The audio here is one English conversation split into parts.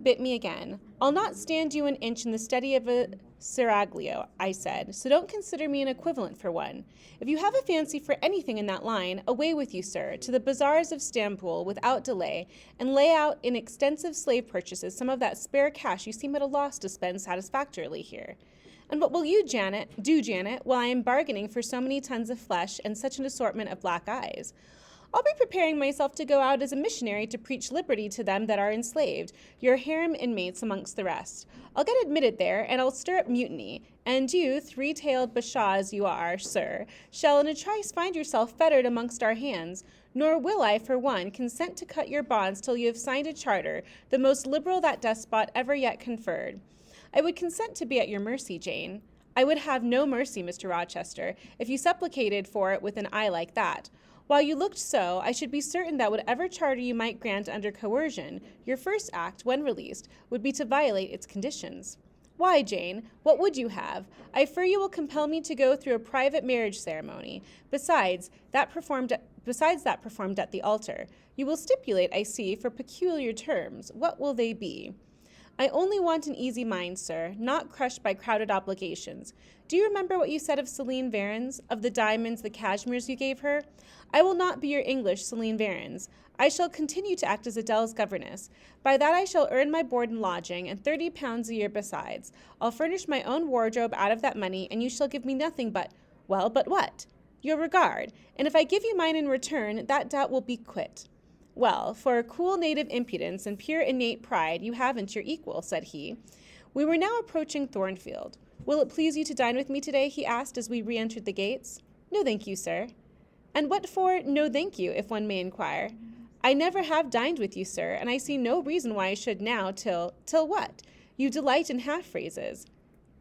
Bit me again. I'll not stand you an inch in the study of a seraglio, I said, so don't consider me an equivalent for one. If you have a fancy for anything in that line, away with you, sir, to the bazaars of Stamboul without delay, and lay out in extensive slave purchases some of that spare cash you seem at a loss to spend satisfactorily here. And what will you, Janet, while I am bargaining for so many tons of flesh and such an assortment of black eyes? I'll be preparing myself to go out as a missionary to preach liberty to them that are enslaved, your harem inmates amongst the rest. I'll get admitted there, and I'll stir up mutiny, and you, three-tailed bashaw as you are, sir, shall in a trice find yourself fettered amongst our hands, nor will I, for one, consent to cut your bonds till you have signed a charter, the most liberal that despot ever yet conferred. I would consent to be at your mercy, Jane. I would have no mercy, Mr. Rochester, if you supplicated for it with an eye like that. While you looked so, I should be certain that whatever charter you might grant under coercion, your first act, when released, would be to violate its conditions. Why, Jane, what would you have? I fear you will compel me to go through a private marriage ceremony. Besides that performed at the altar. You will stipulate, I see, for peculiar terms. What will they be? I only want an easy mind, sir, not crushed by crowded obligations. Do you remember what you said of Celine Varens, of the diamonds, the cashmeres you gave her? I will not be your English Celine Varens. I shall continue to act as Adele's governess. By that I shall earn my board and lodging, and £30 a year besides. I'll furnish my own wardrobe out of that money, and you shall give me nothing but, well, but what? Your regard, and if I give you mine in return, that debt will be quit. Well, for a cool native impudence and pure innate pride, you haven't your equal, said he. We were now approaching Thornfield. Will it please you to dine with me today? He asked as we re-entered the gates. No, thank you, sir. And what for no thank you, if one may inquire? I never have dined with you, sir, and I see no reason why I should now till what? You delight in half-phrases.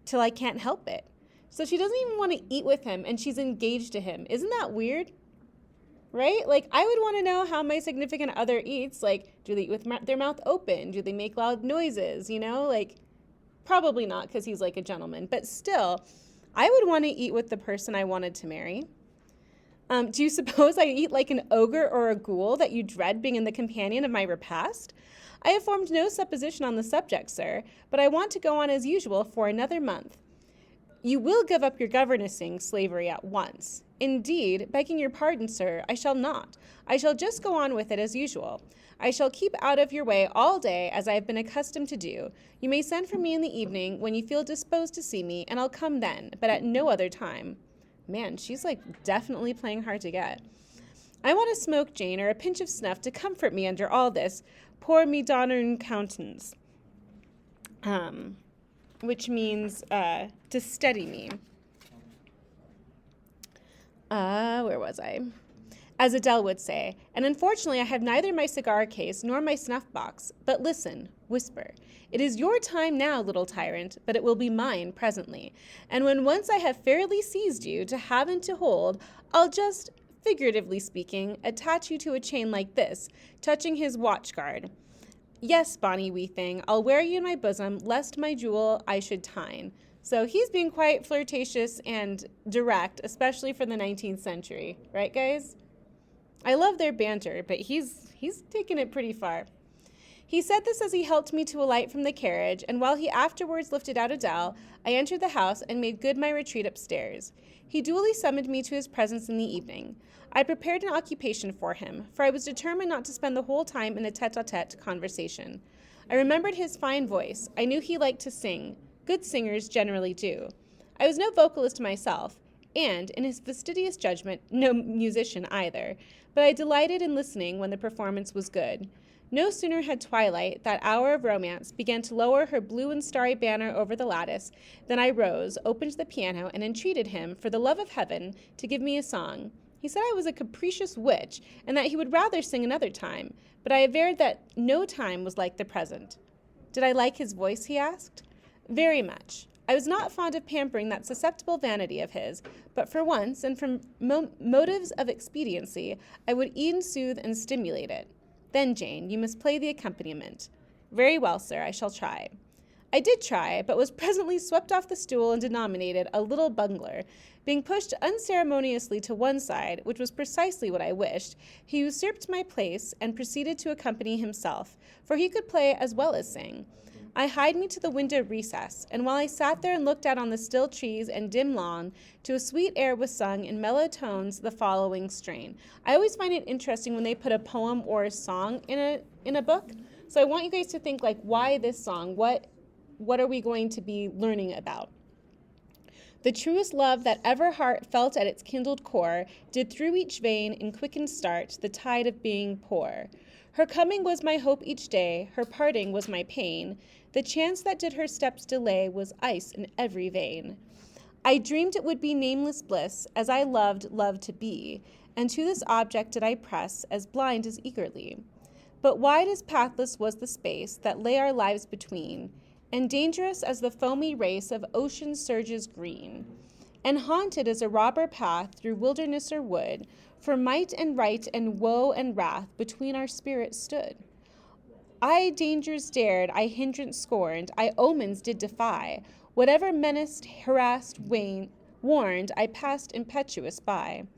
Till I can't help it. So she doesn't even want to eat with him, and she's engaged to him. Isn't that weird? Right? Like, I would want to know how my significant other eats. Like, do they eat with their mouth open? Do they make loud noises? You know, like, probably not because he's like a gentleman. But still, I would want to eat with the person I wanted to marry. Do you suppose I eat like an ogre or a ghoul that you dread being in the companion of my repast? I have formed no supposition on the subject, sir, but I want to go on as usual for another month. You will give up your governessing slavery at once. Indeed, begging your pardon, sir, I shall not. I shall just go on with it as usual. I shall keep out of your way all day, as I have been accustomed to do. You may send for me in the evening when you feel disposed to see me, and I'll come then, but at no other time. Man, she's like definitely playing hard to get. I want a smoke, Jane, or a pinch of snuff to comfort me under all this poor me donner countenance. Which means to steady me. Where was I? As Adele would say, and unfortunately I have neither my cigar case nor my snuff box, but listen, whisper. It is your time now, little tyrant, but it will be mine presently, and when once I have fairly seized you to have and to hold, I'll just, figuratively speaking, attach you to a chain like this, touching his watch guard. Yes, bonny wee thing, I'll wear you in my bosom, lest my jewel I should tine. So he's being quite flirtatious and direct, especially for the 19th century. Right, guys? I love their banter, but he's taken it pretty far. He said this as he helped me to alight from the carriage, and while he afterwards lifted out Adele, I entered the house and made good my retreat upstairs. He duly summoned me to his presence in the evening. I prepared an occupation for him, for I was determined not to spend the whole time in a tete-a-tete conversation. I remembered his fine voice. I knew he liked to sing. Good singers generally do. I was no vocalist myself, and, in his fastidious judgment, no musician either, but I delighted in listening when the performance was good. No sooner had twilight, that hour of romance, began to lower her blue and starry banner over the lattice, than I rose, opened the piano, and entreated him, for the love of heaven, to give me a song. He said I was a capricious witch, and that he would rather sing another time, but I averred that no time was like the present. Did I like his voice, he asked. Very much. I was not fond of pampering that susceptible vanity of his, but for once, and from motives of expediency, I would e'en soothe and stimulate it. Then, Jane, you must play the accompaniment. Very well, sir, I shall try. I did try, but was presently swept off the stool and denominated a little bungler. Being pushed unceremoniously to one side, which was precisely what I wished, he usurped my place and proceeded to accompany himself, for he could play as well as sing. I hied me to the window recess, and while I sat there and looked out on the still trees and dim lawn, to a sweet air was sung in mellow tones the following strain. I always find it interesting when they put a poem or a song in a book. So I want you guys to think, like, why this song? What are we going to be learning about? The truest love that ever heart felt at its kindled core did through each vein in quickened start the tide of being pour. Her coming was my hope each day, her parting was my pain. The chance that did her steps delay was ice in every vein. I dreamed it would be nameless bliss, as I loved love to be, and to this object did I press, as blind as eagerly. But wide as pathless was the space that lay our lives between, and dangerous as the foamy race of ocean surges green, and haunted as a robber path through wilderness or wood, for might and right and woe and wrath between our spirits stood. I dangers dared, I hindrance scorned, I omens did defy, whatever menaced, harassed, warned, I passed impetuous by.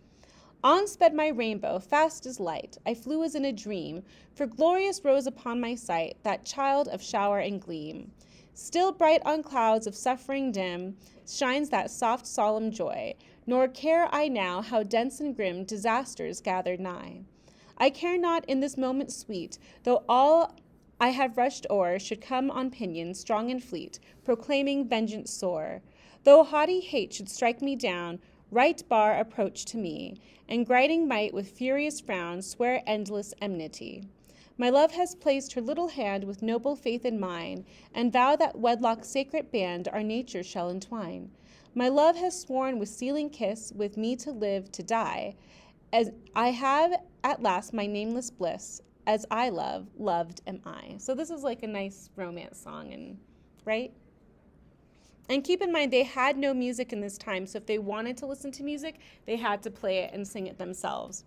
On sped my rainbow, fast as light, I flew as in a dream, for glorious rose upon my sight that child of shower and gleam. Still bright on clouds of suffering dim shines that soft solemn joy, nor care I now how dense and grim disasters gathered nigh. I care not in this moment sweet, though all I have rushed o'er should come on pinions strong and fleet, proclaiming vengeance sore. Though haughty hate should strike me down, right bar approach to me, and griding might with furious frown swear endless enmity. My love has placed her little hand with noble faith in mine, and vow that wedlock's sacred band our nature shall entwine. My love has sworn with sealing kiss with me to live, to die, as I have at last my nameless bliss, as I love, loved am I. So this is like a nice romance song, and right? And keep in mind, they had no music in this time, so if they wanted to listen to music, they had to play it and sing it themselves.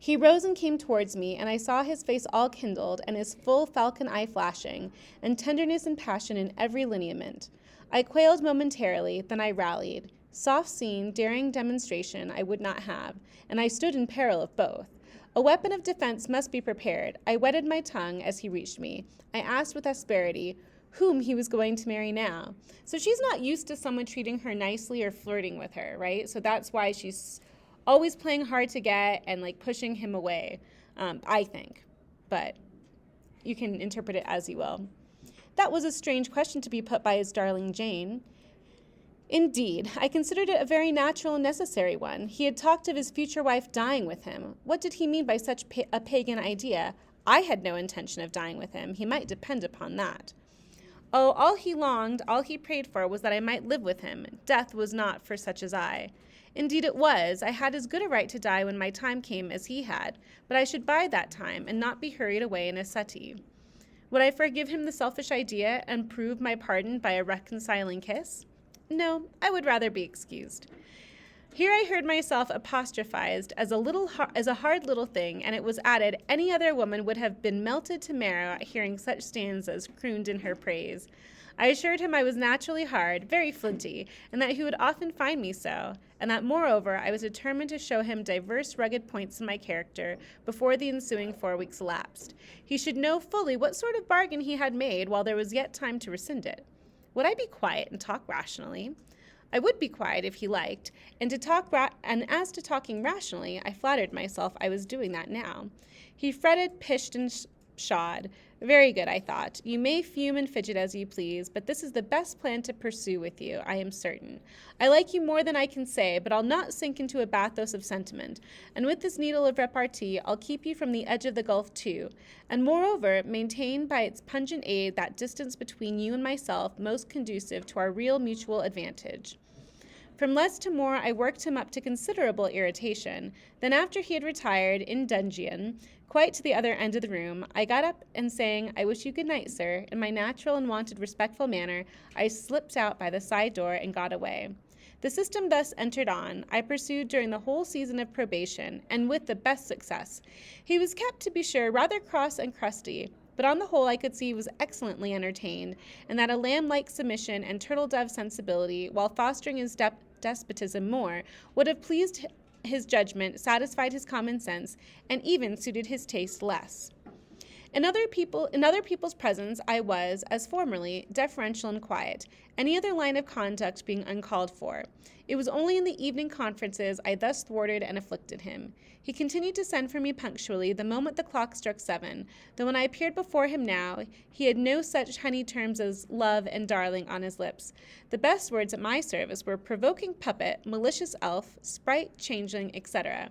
He rose and came towards me, and I saw his face all kindled, and his full falcon eye flashing, and tenderness and passion in every lineament. I quailed momentarily, then I rallied. Soft scene, daring demonstration I would not have, and I stood in peril of both. A weapon of defense must be prepared. I wetted my tongue as he reached me. I asked with asperity whom he was going to marry now. So she's not used to someone treating her nicely or flirting with her, right? So that's why she's always playing hard to get and like pushing him away, I think. But you can interpret it as you will. That was a strange question to be put by his darling Jane. Indeed, I considered it a very natural and necessary one. He had talked of his future wife dying with him. What did he mean by such a pagan idea? I had no intention of dying with him. He might depend upon that. Oh, all he longed, all he prayed for was that I might live with him. Death was not for such as I. Indeed it was. I had as good a right to die when my time came as he had, but I should bide that time and not be hurried away in a suttee. Would I forgive him the selfish idea and prove my pardon by a reconciling kiss? No, I would rather be excused. Here I heard myself apostrophized as a hard little thing, and it was added any other woman would have been melted to marrow at hearing such stanzas crooned in her praise. I assured him I was naturally hard, very flinty, and that he would often find me so, and that moreover I was determined to show him divers rugged points in my character before the ensuing 4 weeks elapsed. He should know fully what sort of bargain he had made while there was yet time to rescind it. Would I be quiet and talk rationally? I would be quiet if he liked, and as to talking rationally, I flattered myself I was doing that now. He fretted, pished, and pshawed. Very good, I thought. You may fume and fidget as you please, but this is the best plan to pursue with you, I am certain. I like you more than I can say, but I'll not sink into a bathos of sentiment, and with this needle of repartee I'll keep you from the edge of the gulf too, and moreover maintain by its pungent aid that distance between you and myself most conducive to our real mutual advantage. From less to more I worked him up to considerable irritation. Then after he had retired in dudgeon, quite to the other end of the room, I got up and saying, I wish you good night, sir, in my natural and wonted respectful manner, I slipped out by the side door and got away. The system thus entered on, I pursued during the whole season of probation, and with the best success. He was kept, to be sure, rather cross and crusty, but on the whole I could see he was excellently entertained, and that a lamb-like submission and turtle-dove sensibility, while fostering his despotism more, would have pleased his judgment, satisfied his common sense, and even suited his taste less. In other people's presence I was, as formerly, deferential and quiet, any other line of conduct being uncalled for. It was only in the evening conferences I thus thwarted and afflicted him. He continued to send for me punctually the moment the clock struck 7, though when I appeared before him now, he had no such honeyed terms as love and darling on his lips. The best words at my service were provoking puppet, malicious elf, sprite, changeling, etc.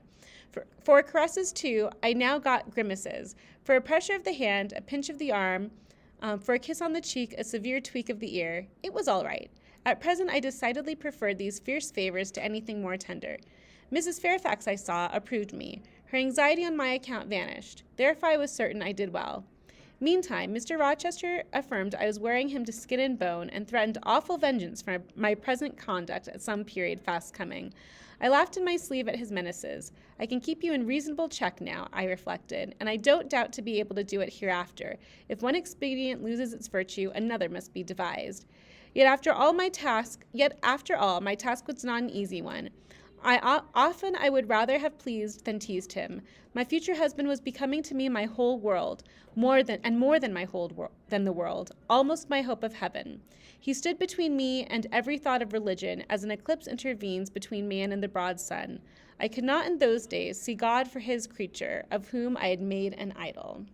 For caresses, too, I now got grimaces. For a pressure of the hand, a pinch of the arm, for a kiss on the cheek, a severe tweak of the ear, it was all right. At present, I decidedly preferred these fierce favors to anything more tender. Mrs. Fairfax, I saw, approved me. Her anxiety on my account vanished. Therefore, I was certain I did well. Meantime, Mr. Rochester affirmed I was wearing him to skin and bone, and threatened awful vengeance for my present conduct at some period fast coming. I laughed in my sleeve at his menaces. I can keep you in reasonable check now, I reflected, and I don't doubt to be able to do it hereafter. If one expedient loses its virtue, another must be devised. Yet after all, my task was not an easy one. Often I would rather have pleased than teased him. My future husband was becoming to me my whole world, more than the world, almost my hope of heaven. He stood between me and every thought of religion, as an eclipse intervenes between man and the broad sun. I could not in those days see God for his creature, of whom I had made an idol.